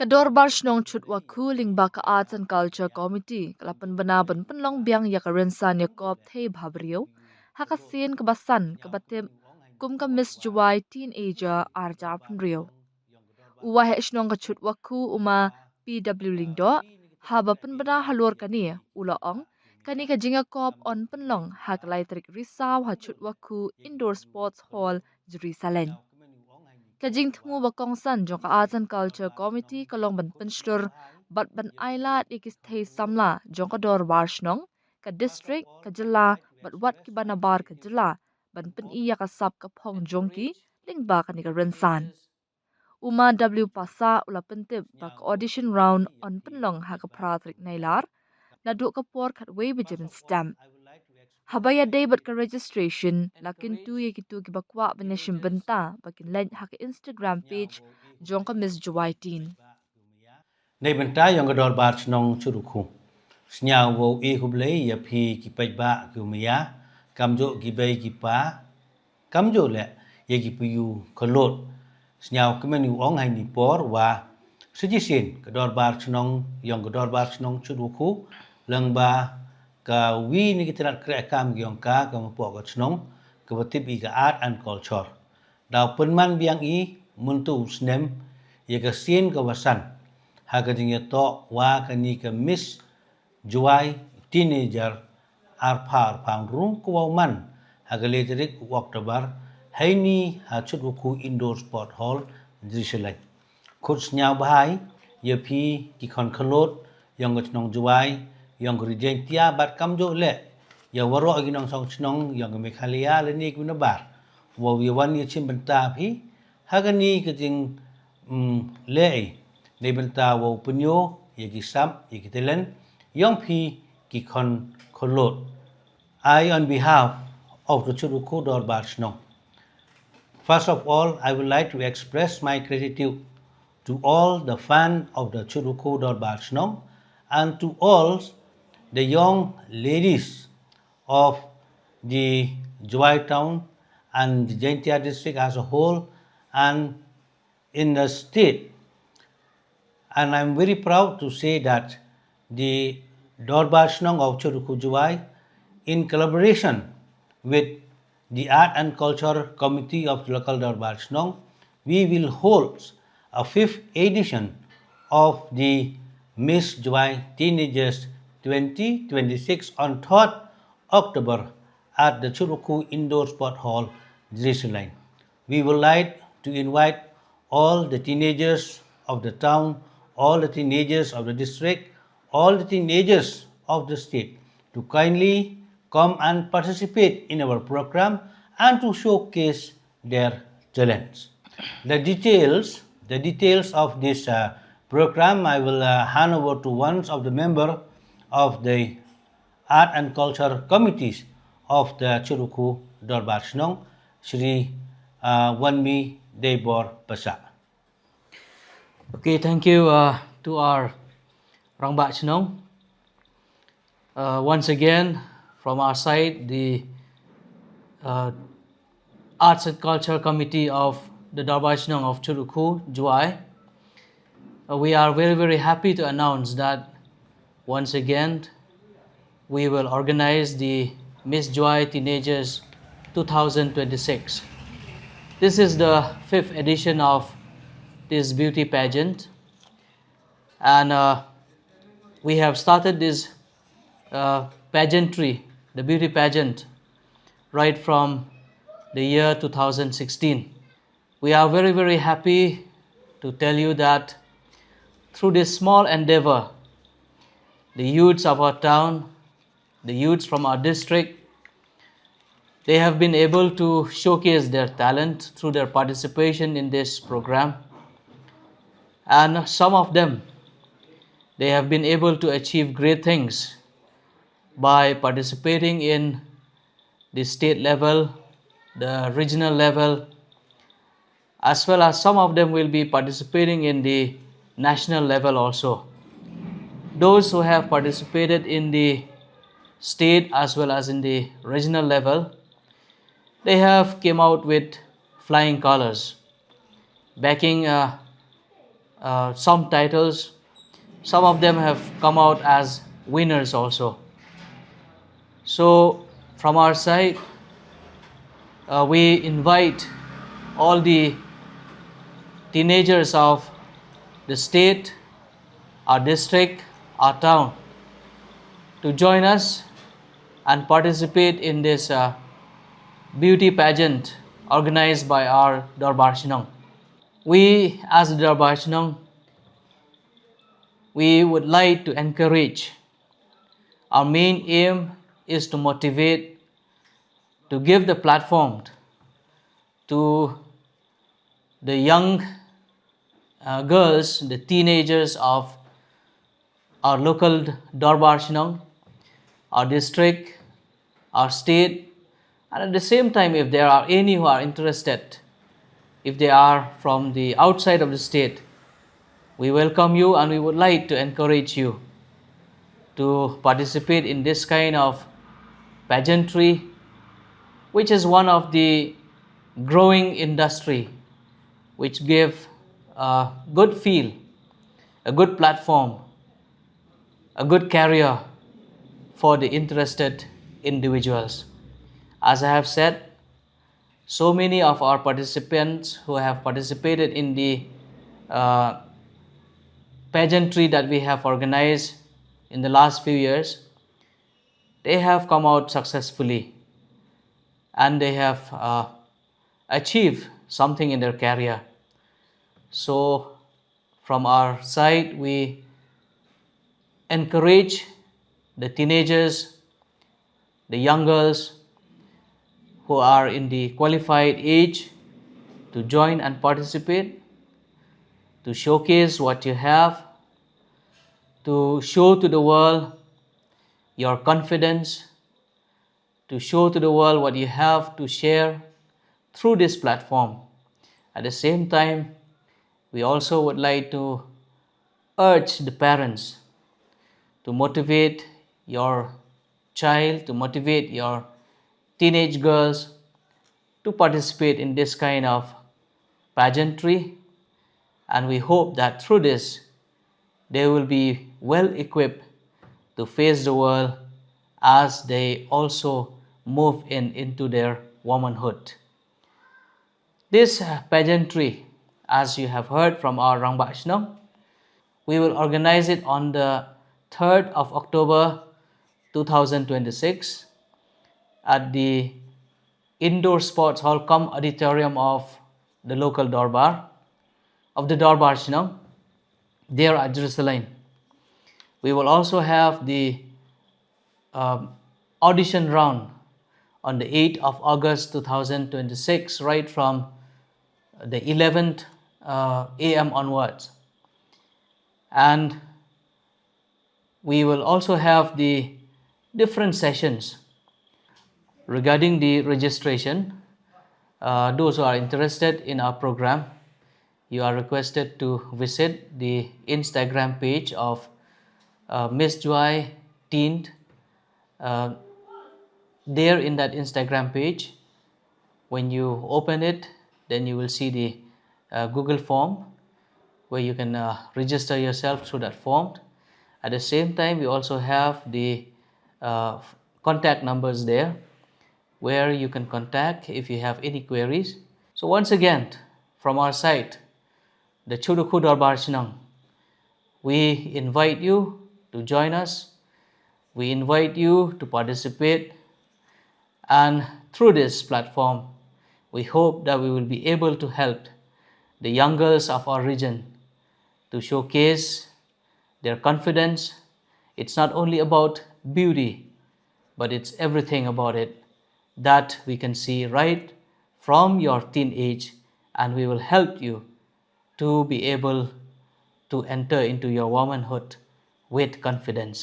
Dorbar Shnong Chutwakhu Lingba ka Arts and Culture Committee kalapan bana ban penlong biang yakaren san iakop bhabriew hakasin kabasan kabatim kum ka Miss Jowai Teenager arja penriu. Uwa he Shnong ka Chutwakhu uma PW Lingdo haba penbana halur kani ulaong kani ka jingakop on penlong hak laitrik risaw ha Chutwakhu Indoor Sports Hall Jerusalem. Kajing thmu bakong san jong ka Arts and Culture Committee kalong ban penshur bat ban aila ikis thei samla jong ka Dorbar Shnong ka district ka jilla bat wat ki banabar ka jilla ban pen iya ka sap ka phong jong ki lingba ka ni ka rensan. Uma W pasa ula pentip ba ka audition round on penlong ha ka pratrik nailar na du ka por kat way bejem stamp. Habaya day bat ka registration lakin tu ye kitu ki bakwa baneshim benta bakin len ha ka Instagram page jong ka Miss Jowai Teen. Nay benta yang Dorbar Shnong Chutwakhu. Snya wo e hublei ya phi ki pajba kumya kamjo ki bay ki pa kamjo le ye ki pu kholot snya kemenu ong hai ni por wa suggestion Dorbar Shnong yang Dorbar Shnong Chutwakhu lengba ka wi ni kitrat kre kam gyong ka po ka Shnong ka batip i ka art and culture daw penman biang i muntu snem ye ka sin ka wasan ha ka jing to wa ka ni ka Miss Jowai Teenager arphar pangrung kuwaman hagaleterik Oktober haini ha Chutwakhu Indoor Sport Hall Jerusalem. Khot nyao bahai yepi ki khon kholot yang Shnong Jowai yang rijentia bat kamjo le ya waro ginong song Shnong yang Meghalaya le ni kunabar wa wiwan ye chim benta phi hagani kajing le ne benta wa punyo ye ki sam ye ki telen Young P. Kikon Kolot. I, on behalf of the Chutwakhu Dorbar Shnong. First of all, I would like to express my gratitude to all the fans of the Chutwakhu Dorbar Shnong and to all the young ladies of the Jowai town and the Jaintia district as a whole and in the state. And I'm very proud to say that the Dorbar Shnong of Chutwakhu Jowai, in collaboration with the Art and Culture Committee of the local Dorbar Shnong, we will hold a 5th edition of the Miss Jowai Teenagers 2026 on 3rd October at the Chutwakhu Indoor Sport Hall, Jerusalem. We would like to invite all the teenagers of the town, all the teenagers of the district, all the teenagers of the state to kindly come and participate in our program and to showcase their talents. The details of this program I will hand over to one of the member of the Art and Culture Committees of the Chutwakhu Dorbar Shnong, Shri Wanmi Deibor Pasa. Okay, thank you to our Rangba Shnong. Once again, from our side, the Arts and Culture Committee of the Dorbar Shnong of Chutwakhu Jowai, we are very, very happy to announce that once again we will organize the Miss Jowai Teenagers 2026. This is the 5th edition of this beauty pageant, and we have started this pageantry, the beauty pageant, right from the year 2016. We are very, very happy to tell you that through this small endeavor, the youths of our town, the youths from our district, they have been able to showcase their talent through their participation in this program. And some of them, they have been able to achieve great things by participating in the state level, the regional level, as well as some of them will be participating in the national level also. Those who have participated in the state as well as in the regional level, they have came out with flying colors, backing some titles. Some of them have come out as winners also. So from our side, we invite all the teenagers of the state, our district, our town to join us and participate in this beauty pageant organized by our Dorbar Shnong. We as the Dorbar Shnong, we would like to encourage. Our main aim is to motivate, to give the platform to the young girls, the teenagers of our local Dorbar Shnong, our district, our state, and at the same time, if there are any who are interested, if they are from the outside of the state, we welcome you and we would like to encourage you to participate in this kind of pageantry, which is one of the growing industry, which give a good feel, a good platform, a good career for the interested individuals. As I have said, so many of our participants who have participated in the pageantry that we have organized in the last few years, they have come out successfully and they have achieved something in their career. So from our side, we encourage the teenagers, the young girls who are in the qualified age to join and participate, to showcase what you have, to show to the world your confidence, to show to the world what you have to share through this platform. At the same time, we also would like to urge the parents to motivate your child, to motivate your teenage girls to participate in this kind of pageantry, and we hope that through this they will be well equipped to face the world as they also move into their womanhood. This pageantry, as you have heard from our Rangba Shnong, we will organize it on the 3rd of October 2026 at the indoor sports hall cum auditorium of the local Dorbar, of the Dorbar Shnong, there at Jerusalem. We will also have the audition round on the 8th of August 2026, right from the 11th a.m. onwards. And we will also have the different sessions regarding the registration. Those who are interested in our program, you are requested to visit the Instagram page of Miss Jowai Teenager. There in that Instagram page, when you open it, then you will see the Google form where you can register yourself through that form. At the same time, we also have the contact numbers there where you can contact if you have any queries. So once again, from our side, the Chutwakhu Dorbar Shnong, we invite you to join us. We invite you to participate, and through this platform, we hope that we will be able to help the young girls of our region to showcase their confidence. It's not only about beauty, but it's everything about it that we can see right from your teenage, and we will help you to be able to enter into your womanhood with confidence.